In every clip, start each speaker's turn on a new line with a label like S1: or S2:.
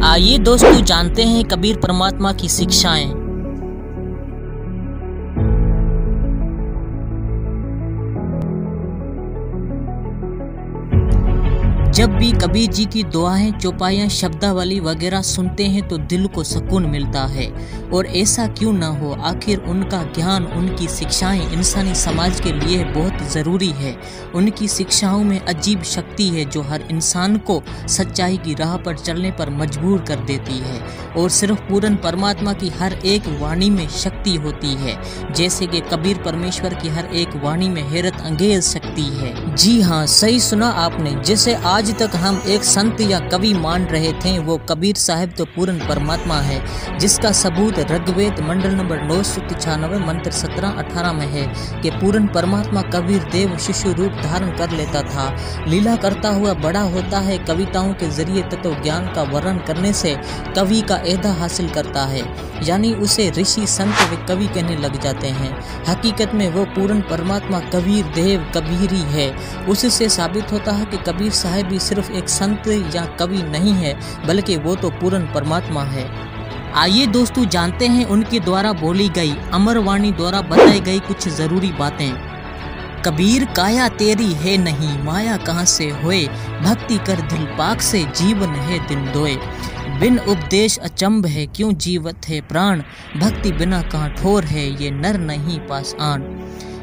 S1: आइए दोस्तों जानते हैं कबीर परमात्मा की शिक्षाएं। जब भी कबीर जी की दुआएं, चौपाइयाँ, शब्दावली वगैरह सुनते हैं तो दिल को सुकून मिलता है। और ऐसा क्यों ना हो, आखिर उनका ज्ञान, उनकी शिक्षाएं इंसानी समाज के लिए बहुत ज़रूरी है। उनकी शिक्षाओं में अजीब शक्ति है जो हर इंसान को सच्चाई की राह पर चलने पर मजबूर कर देती है। और सिर्फ पूर्ण परमात्मा की हर एक वाणी में शक्ति होती है, जैसे कि कबीर परमेश्वर की हर एक वाणी में हैरत अंगेज शक्ति है। जी हाँ, सही सुना आपने। जैसे आज तक हम एक संत या कवि मान रहे थे, वो कबीर साहब तो पूर्ण परमात्मा है, जिसका सबूत ऋग्वेद मंडल नंबर 996 मंत्र 17-18 में है कि पूर्ण परमात्मा कबीर देव शिशु रूप धारण कर लेता था, लीला करता हुआ बड़ा होता है, कविताओं के जरिए तत्व ज्ञान का वर्णन करने से कवि का एहदा हासिल करता है, यानी उसे ऋषि संत व कवि कहने लग जाते हैं। हकीकत में वो पूर्ण परमात्मा कबीर देव कबीर ही है। उससे साबित होता है कि कबीर साहब भी सिर्फ एक संत या कवि नहीं है, बल्कि वो तो पूर्ण परमात्मा है। आइए दोस्तों जानते हैं उनके द्वारा बोली गई, अमरवाणी द्वारा बताई गई कुछ जरूरी बातें। कबीर काया तेरी है नहीं, माया कहाँ से होए, भक्ति कर दिल पाक से, जीवन है दिन दोए। बिन उपदेश अचंभ है, क्यों जीवत है प्राण, भक्ति बिना कहाँ ठोर है, ये नर नहीं पाषाण।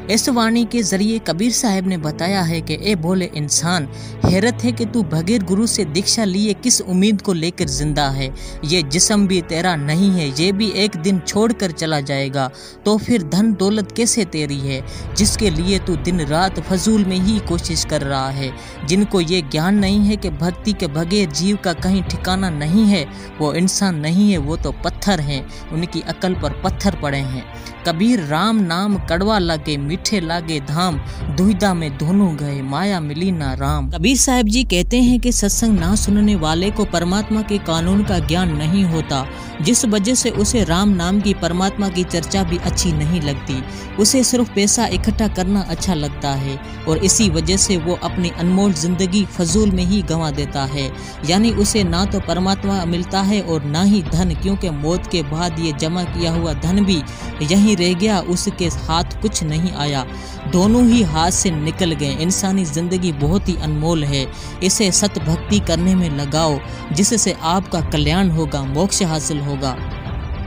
S1: इस वाणी के जरिए कबीर साहब ने बताया है कि ए भोले इंसान, हैरत है कि तू बगैर गुरु से दीक्षा लिए किस उम्मीद को लेकर जिंदा है। ये जिस्म भी तेरा नहीं है, ये भी एक दिन छोड़कर चला जाएगा। तो फिर धन दौलत कैसे तेरी है, जिसके लिए तू दिन रात फजूल में ही कोशिश कर रहा है। जिनको ये ज्ञान नहीं है कि भक्ति के बगैर जीव का कहीं ठिकाना नहीं है, वो इंसान नहीं है, वो तो पत्थर हैं। उनकी अकल पर पत्थर पड़े हैं। कबीर राम नाम कड़वा लागे, मीठे लागे धाम, दुविधा में दोनों गए, माया मिली ना राम। कबीर साहब जी कहते हैं कि सत्संग ना सुनने वाले को परमात्मा के कानून का ज्ञान नहीं होता, जिस वजह से उसे राम नाम की परमात्मा की चर्चा भी अच्छी नहीं लगती। उसे सिर्फ पैसा इकट्ठा करना अच्छा लगता है और इसी वजह से वो अपनी अनमोल जिंदगी फजूल में ही गंवा देता है। यानी उसे ना तो परमात्मा मिलता है और ना ही धन, क्योंकि मौत के बाद ये जमा किया हुआ धन भी यहीं रह गया, उसके हाथ कुछ नहीं आया, दोनों ही हाथ से निकल गए। इंसानी जिंदगी बहुत ही अनमोल है, इसे सत भक्ति करने में लगाओ, जिससे आपका कल्याण होगा, मोक्ष हासिल होगा।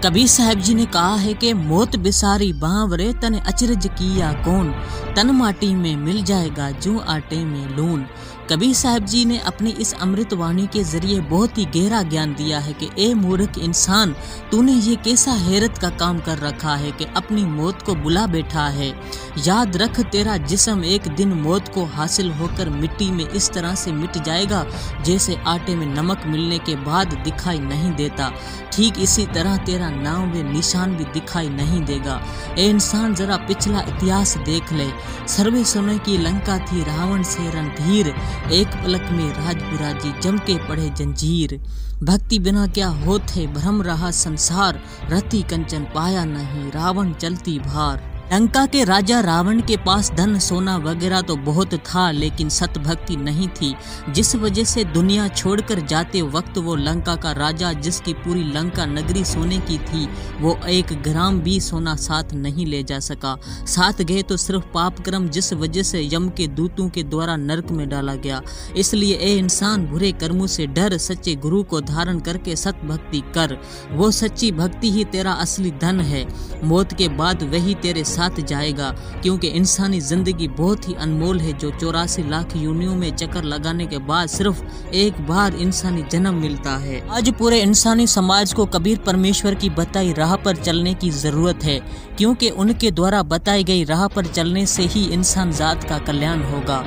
S1: कबीर साहब जी ने कहा है कि मौत बिसारी बावरे तने अचरज किया कौन, तन माटी में मिल जाएगा जो आटे में लून। कबीर साहब जी ने अपनी इस अमृत वाणी के जरिए बहुत ही गहरा ज्ञान दिया है कि ए मूर्ख इंसान, तूने ये कैसा हैरत का काम कर रखा है कि अपनी मौत को बुला बैठा है। याद रख, तेरा जिस्म एक दिन मौत को हासिल होकर मिट्टी में इस तरह से मिट जाएगा जैसे आटे में नमक मिलने के बाद दिखाई नहीं देता। ठीक इसी तरह तेरा नाम व निशान भी दिखाई नहीं देगा। ए इंसान, जरा पिछला इतिहास देख ले। सर्वे समय की लंका थी, रावण से रणधीर, एक पलक में राजबिराजी जम के पड़े जंजीर। भक्ति बिना क्या होते, भ्रम रहा संसार, रति कंचन पाया नहीं, रावण चलती भार। लंका के राजा रावण के पास धन सोना वगैरह तो बहुत था, लेकिन सत भक्ति नहीं थी, जिस वजह से दुनिया छोड़कर जाते वक्त वो लंका का राजा, जिसकी पूरी लंका नगरी सोने की थी, वो 1 ग्राम भी सोना साथ नहीं ले जा सका। साथ गए तो सिर्फ पाप कर्म, जिस वजह से यम के दूतों के द्वारा नरक में डाला गया। इसलिए ए इंसान, बुरे कर्मों से डर, सच्चे गुरु को धारण करके सत भक्ति कर। वो सच्ची भक्ति ही तेरा असली धन है। मौत के बाद वही तेरे साथ जाएगा, क्योंकि इंसानी जिंदगी बहुत ही अनमोल है, जो 84 लाख योनियों में चक्कर लगाने के बाद सिर्फ एक बार इंसानी जन्म मिलता है। आज पूरे इंसानी समाज को कबीर परमेश्वर की बताई राह पर चलने की जरूरत है, क्योंकि उनके द्वारा बताई गई राह पर चलने से ही इंसान जात का कल्याण होगा।